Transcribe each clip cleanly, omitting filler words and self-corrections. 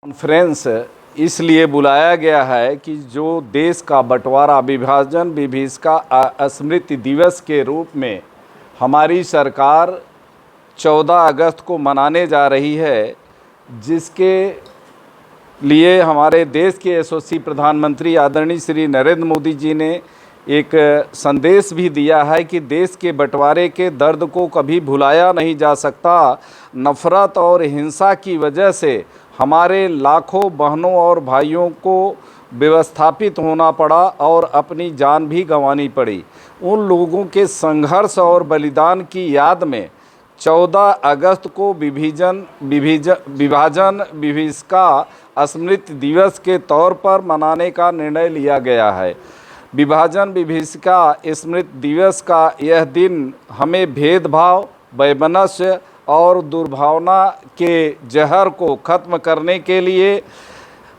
Conference इसलिए बुलाया गया है कि जो देश का बंटवारा विभाजन विभीषिका स्मृति दिवस के रूप में हमारी सरकार 14 अगस्त को मनाने जा रही है, जिसके लिए हमारे देश के यशस्वी प्रधानमंत्री आदरणीय श्री नरेंद्र मोदी जी ने एक संदेश भी दिया है कि देश के बंटवारे के दर्द को कभी भुलाया नहीं जा सकता। नफ़रत और हिंसा की वजह से हमारे लाखों बहनों और भाइयों को विस्थापित होना पड़ा और अपनी जान भी गंवानी पड़ी। उन लोगों के संघर्ष और बलिदान की याद में 14 अगस्त को विभाजन विभीषिका स्मृति दिवस के तौर पर मनाने का निर्णय लिया गया है। विभाजन विभीषिका स्मृति दिवस का यह दिन हमें भेदभाव, वैमनस्य और दुर्भावना के जहर को ख़त्म करने के लिए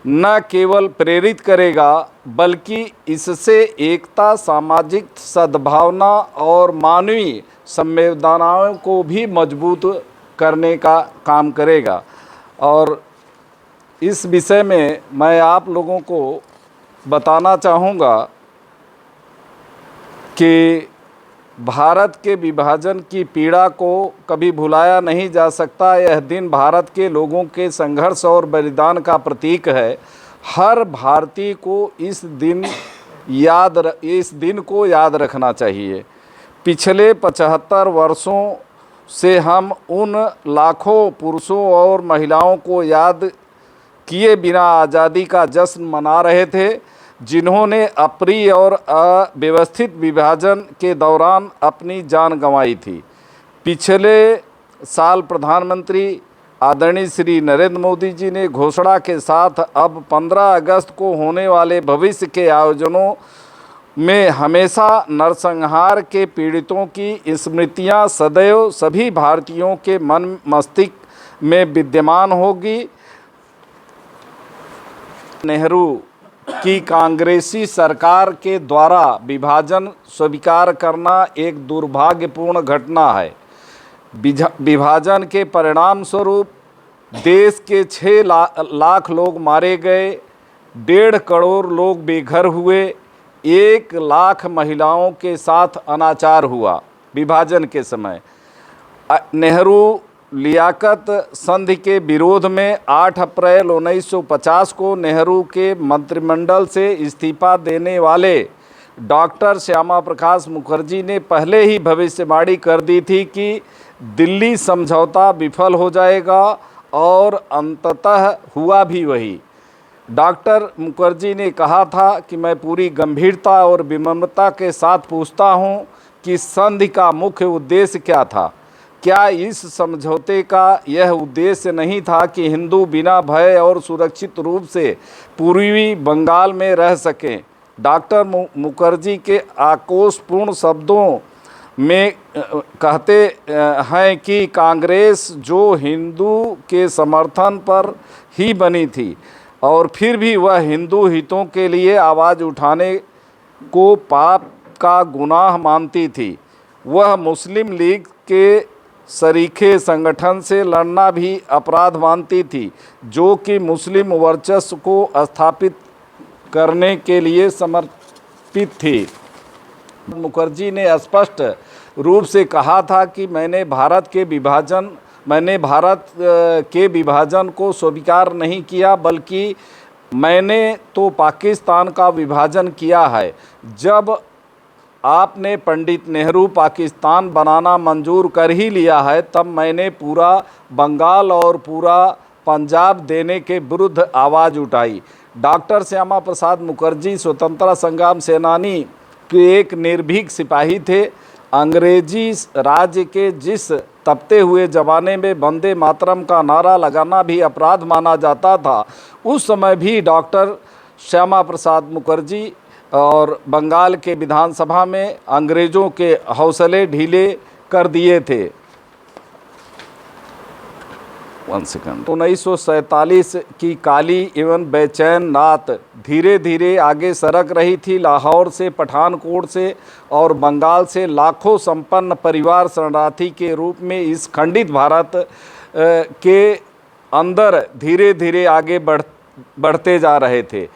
न केवल प्रेरित करेगा, बल्कि इससे एकता, सामाजिक सद्भावना और मानवीय संवेदनाओं को भी मजबूत करने का काम करेगा। और इस विषय में मैं आप लोगों को बताना चाहूँगा कि भारत के विभाजन की पीड़ा को कभी भुलाया नहीं जा सकता। यह दिन भारत के लोगों के संघर्ष और बलिदान का प्रतीक है। हर भारतीय को इस दिन को याद रखना चाहिए। पिछले 75 वर्षों से हम उन लाखों पुरुषों और महिलाओं को याद किए बिना आज़ादी का जश्न मना रहे थे, जिन्होंने अप्रिय और अव्यवस्थित विभाजन के दौरान अपनी जान गंवाई थी। पिछले साल प्रधानमंत्री आदरणीय श्री नरेंद्र मोदी जी ने घोषणा के साथ अब 15 अगस्त को होने वाले भविष्य के आयोजनों में हमेशा नरसंहार के पीड़ितों की स्मृतियां सदैव सभी भारतीयों के मन मस्तिष्क में विद्यमान होगी। नेहरू कि कांग्रेसी सरकार के द्वारा विभाजन स्वीकार करना एक दुर्भाग्यपूर्ण घटना है। विभाजन के परिणाम स्वरूप देश के 6 लाख लोग मारे गए, 1.5 करोड़ लोग बेघर हुए, 1 लाख महिलाओं के साथ अनाचार हुआ। विभाजन के समय नेहरू लियाकत संधि के विरोध में 8 अप्रैल 1950 को नेहरू के मंत्रिमंडल से इस्तीफा देने वाले डॉक्टर श्यामा प्रसाद मुखर्जी ने पहले ही भविष्यवाणी कर दी थी कि दिल्ली समझौता विफल हो जाएगा, और अंततः हुआ भी वही। डॉक्टर मुखर्जी ने कहा था कि मैं पूरी गंभीरता और विनम्रता के साथ पूछता हूं कि संधि का मुख्य उद्देश्य क्या था। क्या इस समझौते का यह उद्देश्य नहीं था कि हिंदू बिना भय और सुरक्षित रूप से पूर्वी बंगाल में रह सकें। डॉक्टर मुखर्जी के आक्रोशपूर्ण शब्दों में कहते हैं कि कांग्रेस जो हिंदू के समर्थन पर ही बनी थी और फिर भी वह हिंदू हितों के लिए आवाज़ उठाने को पाप का गुनाह मानती थी। वह मुस्लिम लीग के सरीखे संगठन से लड़ना भी अपराध मानती थी, जो कि मुस्लिम वर्चस्व को स्थापित करने के लिए समर्पित थी। मुखर्जी ने स्पष्ट रूप से कहा था कि मैंने भारत के विभाजन को स्वीकार नहीं किया, बल्कि मैंने तो पाकिस्तान का विभाजन किया है। जब आपने पंडित नेहरू पाकिस्तान बनाना मंजूर कर ही लिया है, तब मैंने पूरा बंगाल और पूरा पंजाब देने के विरुद्ध आवाज़ उठाई। डॉक्टर श्यामा प्रसाद मुखर्जी स्वतंत्रता संग्राम सेनानी के एक निर्भीक सिपाही थे। अंग्रेजी राज्य के जिस तपते हुए ज़माने में वंदे मातरम का नारा लगाना भी अपराध माना जाता था, उस समय भी डॉक्टर श्यामा प्रसाद मुखर्जी और बंगाल के विधानसभा में अंग्रेज़ों के हौसले ढीले कर दिए थे। 1947 की काली एवं बेचैन रात धीरे धीरे आगे सरक रही थी। लाहौर से, पठानकोट से और बंगाल से लाखों संपन्न परिवार शरणार्थी के रूप में इस खंडित भारत के अंदर धीरे धीरे आगे बढ़ते जा रहे थे।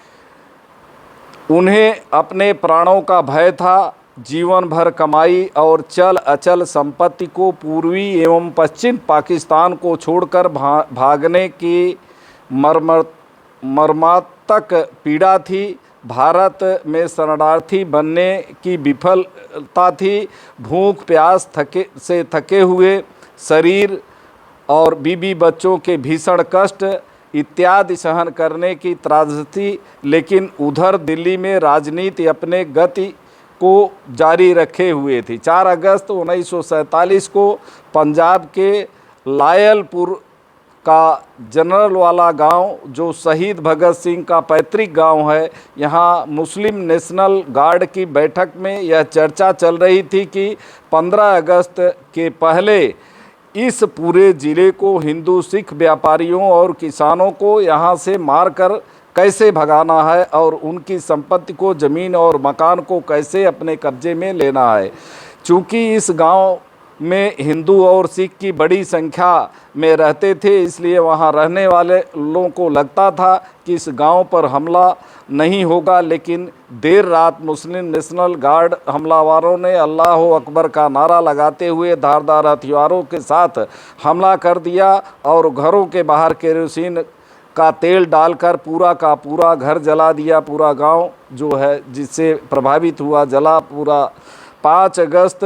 उन्हें अपने प्राणों का भय था। जीवन भर कमाई और चल अचल संपत्ति को पूर्वी एवं पश्चिम पाकिस्तान को छोड़कर भागने की मर्मांतक पीड़ा थी। भारत में शरणार्थी बनने की विफलता थी। भूख प्यास थके हुए शरीर और बीबी बच्चों के भीषण कष्ट इत्यादि सहन करने की त्रासदी। लेकिन उधर दिल्ली में राजनीति अपने गति को जारी रखे हुए थी। 4 अगस्त 1947 को पंजाब के लायलपुर का जनरलवाला गांव, जो शहीद भगत सिंह का पैतृक गांव है, यहाँ मुस्लिम नेशनल गार्ड की बैठक में यह चर्चा चल रही थी कि 15 अगस्त के पहले इस पूरे ज़िले को हिंदू सिख व्यापारियों और किसानों को यहाँ से मारकर कैसे भगाना है और उनकी संपत्ति को, ज़मीन और मकान को कैसे अपने कब्जे में लेना है। चूँकि इस गांव में हिंदू और सिख की बड़ी संख्या में रहते थे, इसलिए वहां रहने वाले लोगों को लगता था कि इस गांव पर हमला नहीं होगा। लेकिन देर रात मुस्लिम नेशनल गार्ड हमलावरों ने अल्लाह अकबर का नारा लगाते हुए धारदार हथियारों के साथ हमला कर दिया और घरों के बाहर केरोसिन का तेल डालकर पूरा का पूरा घर जला दिया। पूरा गांव जो है जिससे प्रभावित हुआ जला पूरा। 5 अगस्त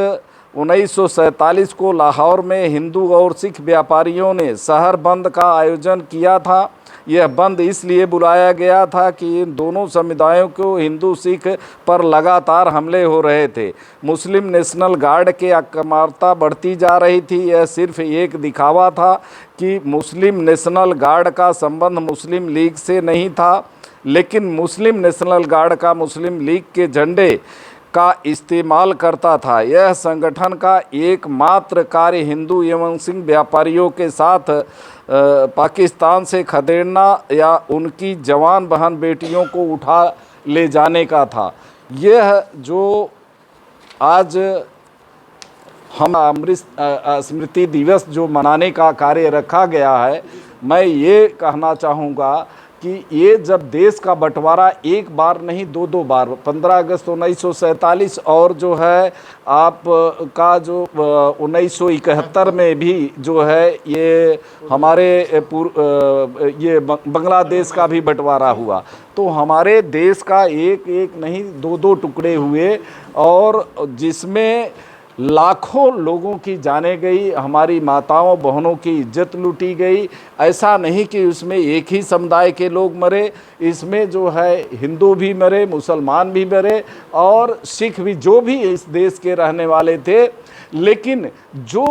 1947 को लाहौर में हिंदू और सिख व्यापारियों ने शहर बंद का आयोजन किया था। यह बंद इसलिए बुलाया गया था कि इन दोनों समुदायों को हिंदू सिख पर लगातार हमले हो रहे थे। मुस्लिम नेशनल गार्ड के आक्रामकता बढ़ती जा रही थी। यह सिर्फ एक दिखावा था कि मुस्लिम नेशनल गार्ड का संबंध मुस्लिम लीग से नहीं था, लेकिन मुस्लिम नेशनल गार्ड का मुस्लिम लीग के झंडे का इस्तेमाल करता था। यह संगठन का एकमात्र कार्य हिंदू एवं सिख व्यापारियों के साथ पाकिस्तान से खदेड़ना या उनकी जवान बहन बेटियों को उठा ले जाने का था। यह जो आज हम अमृत स्मृति दिवस जो मनाने का कार्य रखा गया है, मैं ये कहना चाहूँगा कि ये जब देश का बंटवारा एक बार नहीं 2 बार, 15 अगस्त 1947 और जो है आप का जो 1971 में भी जो है ये हमारे ये बांग्लादेश का भी बंटवारा हुआ। तो हमारे देश का एक एक नहीं 2 टुकड़े हुए और जिसमें लाखों लोगों की जाने गई, हमारी माताओं बहनों की इज्जत लूटी गई। ऐसा नहीं कि उसमें एक ही समुदाय के लोग मरे, इसमें जो है हिंदू भी मरे, मुसलमान भी मरे और सिख भी, जो भी इस देश के रहने वाले थे। लेकिन जो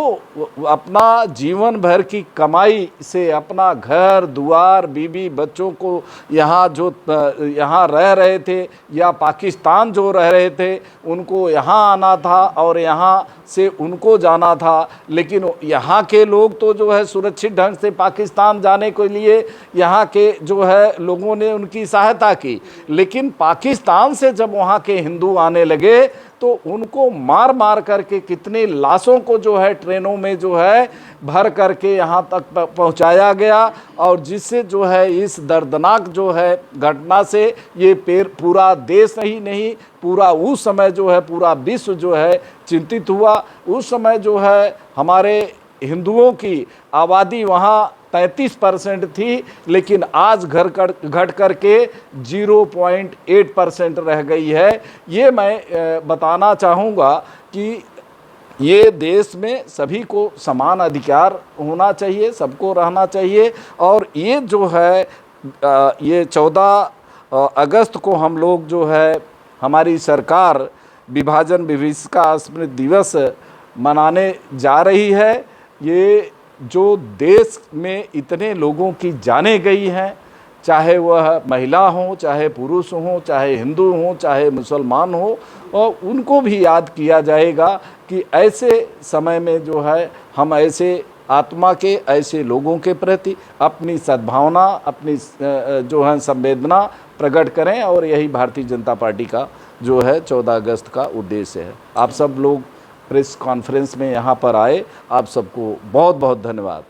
अपना जीवन भर की कमाई से अपना घर दुआर बीबी बच्चों को यहाँ रह रहे थे या पाकिस्तान जो रह रहे थे, उनको यहाँ आना था और यहाँ से उनको जाना था। लेकिन यहाँ के लोग तो जो है सुरक्षित ढंग से पाकिस्तान जाने के लिए यहाँ के जो है लोगों ने उनकी सहायता की। लेकिन पाकिस्तान से जब वहाँ के हिंदू आने लगे तो उनको मार मार करके कितने लाशों को जो है ट्रेनों में जो है भर करके यहाँ तक पहुँचाया गया। और जिससे जो है इस दर्दनाक जो है घटना से ये पूरा देश ही नहीं, पूरा उस समय जो है पूरा विश्व जो है चिंतित हुआ। उस समय जो है हमारे हिंदुओं की आबादी वहाँ 33% थी, लेकिन आज घट करके 0.8% रह गई है। ये मैं बताना चाहूँगा कि ये देश में सभी को समान अधिकार होना चाहिए, सबको रहना चाहिए। और ये जो है ये 14 अगस्त को हम लोग जो है हमारी सरकार विभाजन विभीषिका स्मृति दिवस मनाने जा रही है। ये जो देश में इतने लोगों की जाने गई हैं, चाहे वह महिला हो, चाहे पुरुष हो, चाहे हिंदू हो, चाहे मुसलमान हो, और उनको भी याद किया जाएगा कि ऐसे समय में जो है हम ऐसे आत्मा के ऐसे लोगों के प्रति अपनी सद्भावना, अपनी जो है संवेदना प्रकट करें। और यही भारतीय जनता पार्टी का जो है 14 अगस्त का उद्देश्य है। आप सब लोग प्रेस कॉन्फ्रेंस में यहाँ पर आए, आप सबको बहुत बहुत धन्यवाद।